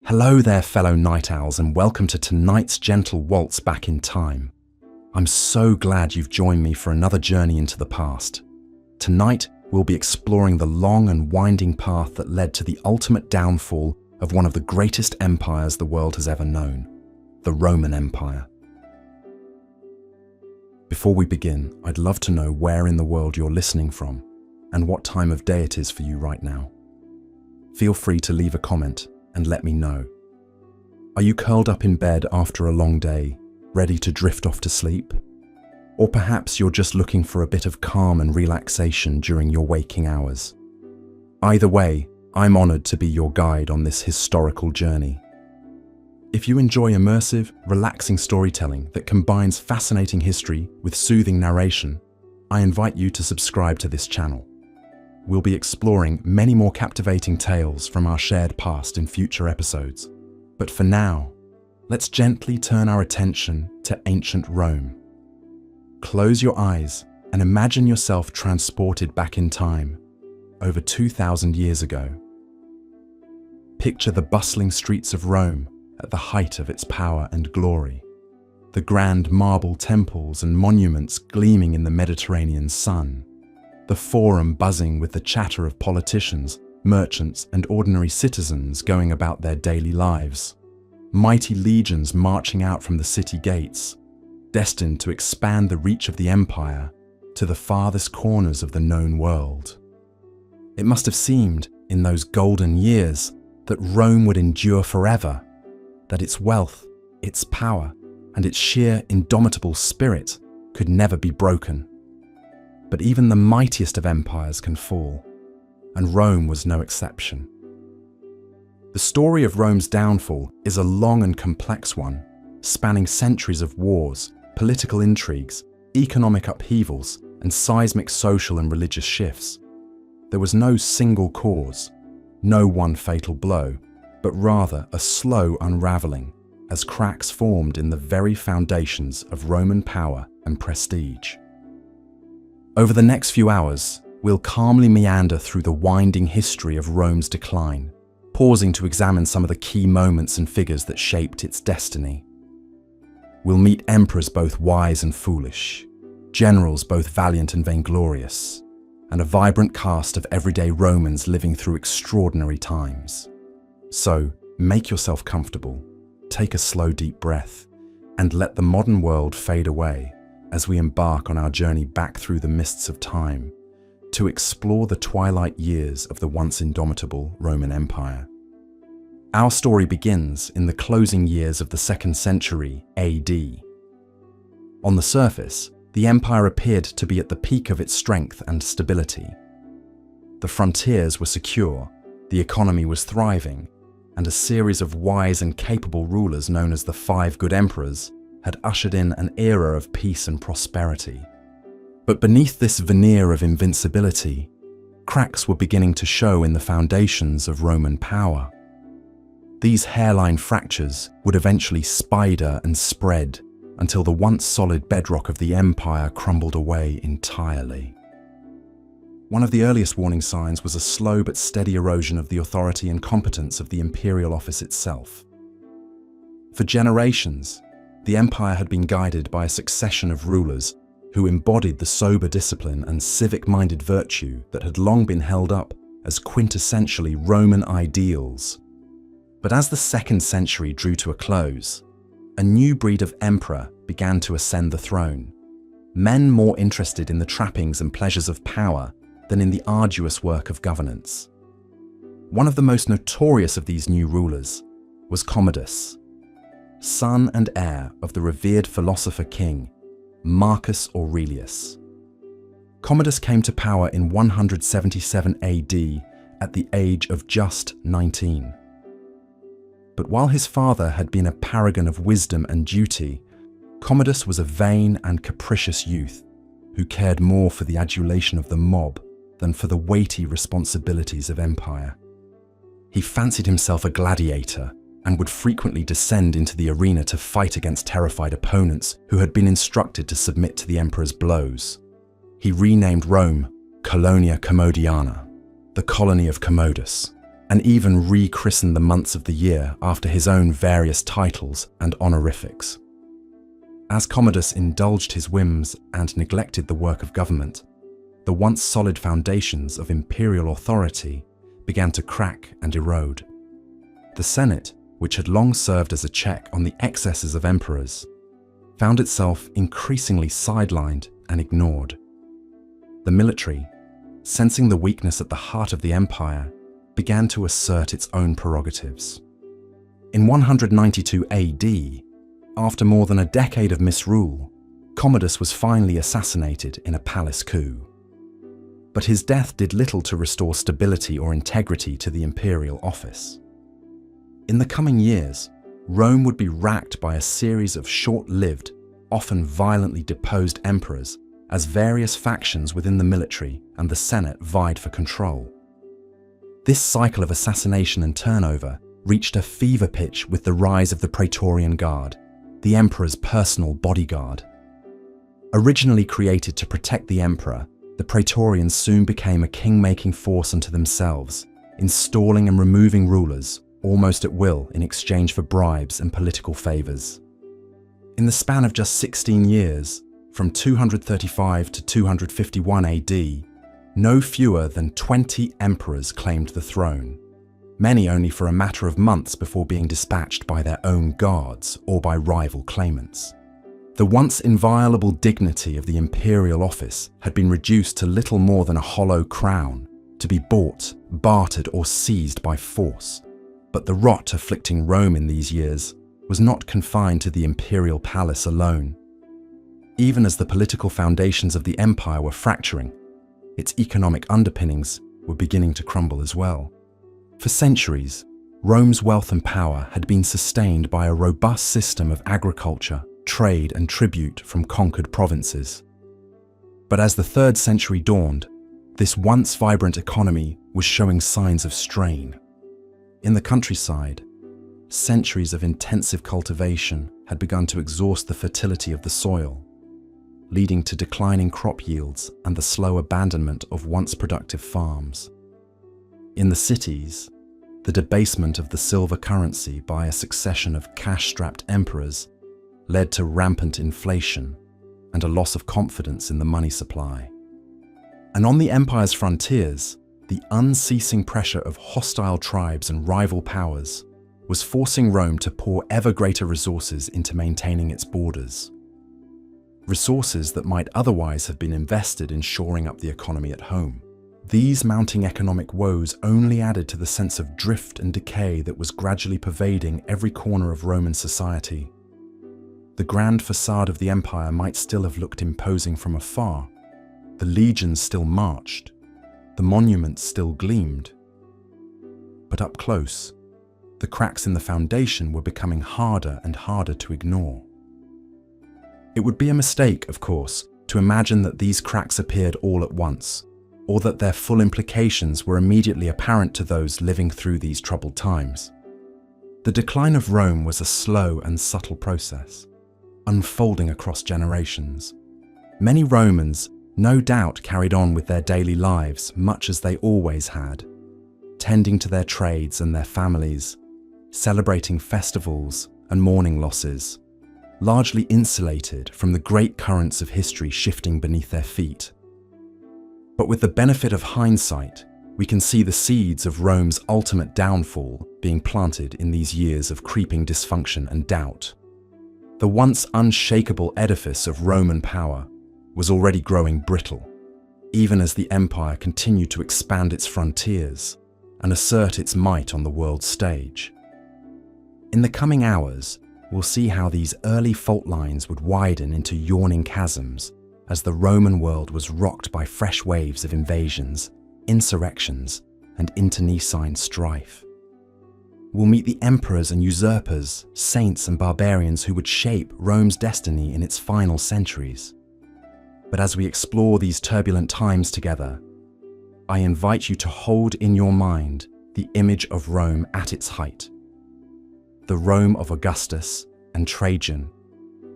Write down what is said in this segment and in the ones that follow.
Hello there, fellow night owls, and welcome to tonight's gentle waltz back in time. I'm so glad you've joined me for another journey into the past. Tonight, we'll be exploring the long and winding path that led to the ultimate downfall of one of the greatest empires the world has ever known, the Roman Empire. Before we begin, I'd love to know where in the world you're listening from and what time of day it is for you right now. Feel free to leave a comment and let me know. Are you curled up in bed after a long day, ready to drift off to sleep? Or perhaps you're just looking for a bit of calm and relaxation during your waking hours. Either way, I'm honored to be your guide on this historical journey. If you enjoy immersive, relaxing storytelling that combines fascinating history with soothing narration, I invite you to subscribe to this channel. We'll be exploring many more captivating tales from our shared past in future episodes. But for now, let's gently turn our attention to ancient Rome. Close your eyes and imagine yourself transported back in time, over 2,000 years ago. Picture the bustling streets of Rome at the height of its power and glory, the grand marble temples and monuments gleaming in the Mediterranean sun, the forum buzzing with the chatter of politicians, merchants, and ordinary citizens going about their daily lives. Mighty legions marching out from the city gates, destined to expand the reach of the empire to the farthest corners of the known world. It must have seemed, in those golden years, that Rome would endure forever, that its wealth, its power, and its sheer indomitable spirit could never be broken. But even the mightiest of empires can fall, and Rome was no exception. The story of Rome's downfall is a long and complex one, spanning centuries of wars, political intrigues, economic upheavals, and seismic social and religious shifts. There was no single cause, no one fatal blow, but rather a slow unraveling as cracks formed in the very foundations of Roman power and prestige. Over the next few hours, we'll calmly meander through the winding history of Rome's decline, pausing to examine some of the key moments and figures that shaped its destiny. We'll meet emperors both wise and foolish, generals both valiant and vainglorious, and a vibrant cast of everyday Romans living through extraordinary times. So, make yourself comfortable, take a slow deep breath, and let the modern world fade away as we embark on our journey back through the mists of time to explore the twilight years of the once indomitable Roman Empire. Our story begins in the closing years of the 2nd century AD. On the surface, the empire appeared to be at the peak of its strength and stability. The frontiers were secure, the economy was thriving, and a series of wise and capable rulers known as the 5 Good Emperors had ushered in an era of peace and prosperity. But beneath this veneer of invincibility, cracks were beginning to show in the foundations of Roman power. These hairline fractures would eventually spider and spread until the once solid bedrock of the empire crumbled away entirely. One of the earliest warning signs was a slow but steady erosion of the authority and competence of the imperial office itself. For generations, the empire had been guided by a succession of rulers who embodied the sober discipline and civic-minded virtue that had long been held up as quintessentially Roman ideals. But as the 2nd century drew to a close, a new breed of emperor began to ascend the throne, men more interested in the trappings and pleasures of power than in the arduous work of governance. One of the most notorious of these new rulers was Commodus, son and heir of the revered philosopher king, Marcus Aurelius. Commodus came to power in 177 AD at the age of just 19. But while his father had been a paragon of wisdom and duty, Commodus was a vain and capricious youth who cared more for the adulation of the mob than for the weighty responsibilities of empire. He fancied himself a gladiator and would frequently descend into the arena to fight against terrified opponents who had been instructed to submit to the emperor's blows. He renamed Rome Colonia Commodiana, the colony of Commodus, and even rechristened the months of the year after his own various titles and honorifics. As Commodus indulged his whims and neglected the work of government, the once solid foundations of imperial authority began to crack and erode. The Senate, which had long served as a check on the excesses of emperors, found itself increasingly sidelined and ignored. The military, sensing the weakness at the heart of the empire, began to assert its own prerogatives. In 192 AD, after more than a decade of misrule, Commodus was finally assassinated in a palace coup. But his death did little to restore stability or integrity to the imperial office. In the coming years, Rome would be racked by a series of short-lived, often violently deposed emperors as various factions within the military and the Senate vied for control. This cycle of assassination and turnover reached a fever pitch with the rise of the Praetorian Guard, the emperor's personal bodyguard. Originally created to protect the emperor, the Praetorians soon became a king-making force unto themselves, installing and removing rulers almost at will in exchange for bribes and political favors. In the span of just 16 years, from 235 to 251 AD, no fewer than 20 emperors claimed the throne, many only for a matter of months before being dispatched by their own guards or by rival claimants. The once inviolable dignity of the imperial office had been reduced to little more than a hollow crown, to be bought, bartered, or seized by force. But the rot afflicting Rome in these years was not confined to the imperial palace alone. Even as the political foundations of the empire were fracturing, its economic underpinnings were beginning to crumble as well. For centuries, Rome's wealth and power had been sustained by a robust system of agriculture, trade, and tribute from conquered provinces. But as the 3rd century dawned, this once vibrant economy was showing signs of strain. In the countryside, centuries of intensive cultivation had begun to exhaust the fertility of the soil, leading to declining crop yields and the slow abandonment of once productive farms. In the cities, the debasement of the silver currency by a succession of cash-strapped emperors led to rampant inflation and a loss of confidence in the money supply. And on the empire's frontiers, the unceasing pressure of hostile tribes and rival powers was forcing Rome to pour ever greater resources into maintaining its borders. Resources that might otherwise have been invested in shoring up the economy at home. These mounting economic woes only added to the sense of drift and decay that was gradually pervading every corner of Roman society. The grand facade of the empire might still have looked imposing from afar. The legions still marched. The monuments still gleamed. But up close, the cracks in the foundation were becoming harder and harder to ignore. It would be a mistake, of course, to imagine that these cracks appeared all at once, or that their full implications were immediately apparent to those living through these troubled times. The decline of Rome was a slow and subtle process, unfolding across generations. Many Romans no doubt carried on with their daily lives much as they always had, tending to their trades and their families, celebrating festivals and mourning losses, largely insulated from the great currents of history shifting beneath their feet. But with the benefit of hindsight, we can see the seeds of Rome's ultimate downfall being planted in these years of creeping dysfunction and doubt. The once unshakable edifice of Roman power was already growing brittle, even as the empire continued to expand its frontiers and assert its might on the world stage. In the coming hours, we'll see how these early fault lines would widen into yawning chasms as the Roman world was rocked by fresh waves of invasions, insurrections, and internecine strife. We'll meet the emperors and usurpers, saints and barbarians who would shape Rome's destiny in its final centuries. But as we explore these turbulent times together, I invite you to hold in your mind the image of Rome at its height. The Rome of Augustus and Trajan,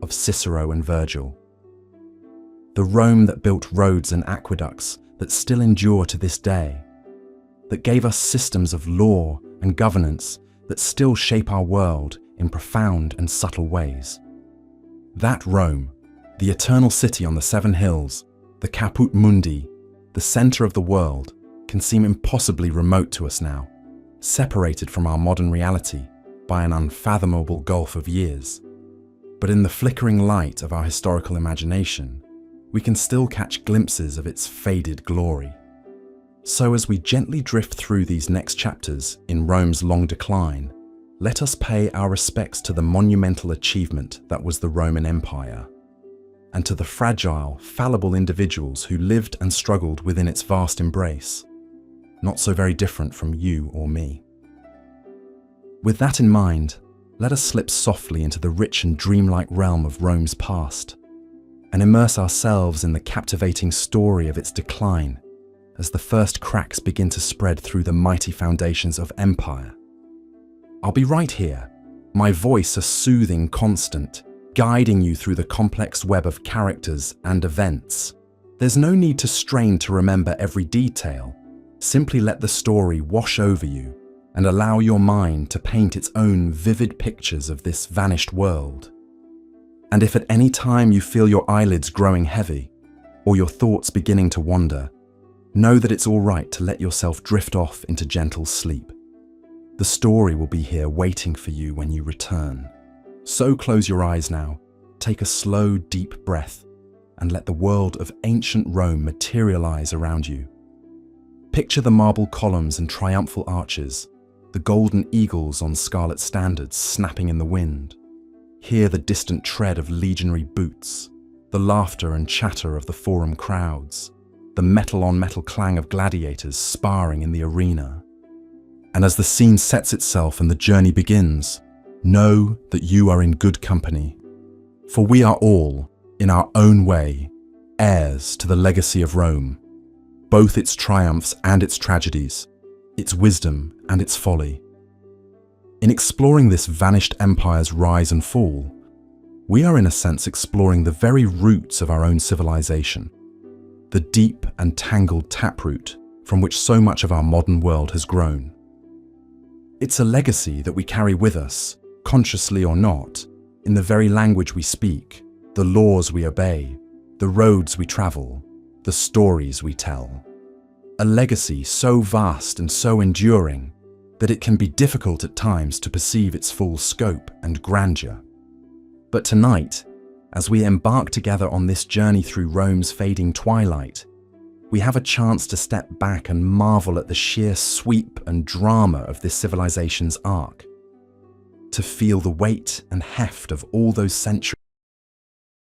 of Cicero and Virgil. The Rome that built roads and aqueducts that still endure to this day. that gave us systems of law and governance that still shape our world in profound and subtle ways. That Rome, the eternal city on the seven hills, the caput mundi, the center of the world, can seem impossibly remote to us now, separated from our modern reality by an unfathomable gulf of years. But in the flickering light of our historical imagination, we can still catch glimpses of its faded glory. So as we gently drift through these next chapters in Rome's long decline, let us pay our respects to the monumental achievement that was the Roman Empire, and to the fragile, fallible individuals who lived and struggled within its vast embrace, not so very different from you or me. With that in mind, let us slip softly into the rich and dreamlike realm of Rome's past, and immerse ourselves in the captivating story of its decline as the first cracks begin to spread through the mighty foundations of empire. I'll be right here, my voice a soothing constant, guiding you through the complex web of characters and events. There's no need to strain to remember every detail. Simply let the story wash over you and allow your mind to paint its own vivid pictures of this vanished world. And if at any time you feel your eyelids growing heavy or your thoughts beginning to wander, know that it's all right to let yourself drift off into gentle sleep. The story will be here waiting for you when you return. So close your eyes now, take a slow, deep breath, and let the world of ancient Rome materialize around you. Picture the marble columns and triumphal arches, the golden eagles on scarlet standards snapping in the wind. Hear the distant tread of legionary boots, the laughter and chatter of the forum crowds, the metal-on-metal clang of gladiators sparring in the arena. And as the scene sets itself and the journey begins, know that you are in good company. For we are all, in our own way, heirs to the legacy of Rome, both its triumphs and its tragedies, its wisdom and its folly. In exploring this vanished empire's rise and fall, we are in a sense exploring the very roots of our own civilization, the deep and tangled taproot from which so much of our modern world has grown. It's a legacy that we carry with us, consciously or not, in the very language we speak, the laws we obey, the roads we travel, the stories we tell. A legacy so vast and so enduring that it can be difficult at times to perceive its full scope and grandeur. But tonight, as we embark together on this journey through Rome's fading twilight, we have a chance to step back and marvel at the sheer sweep and drama of this civilization's arc, to feel the weight and heft of all those centuries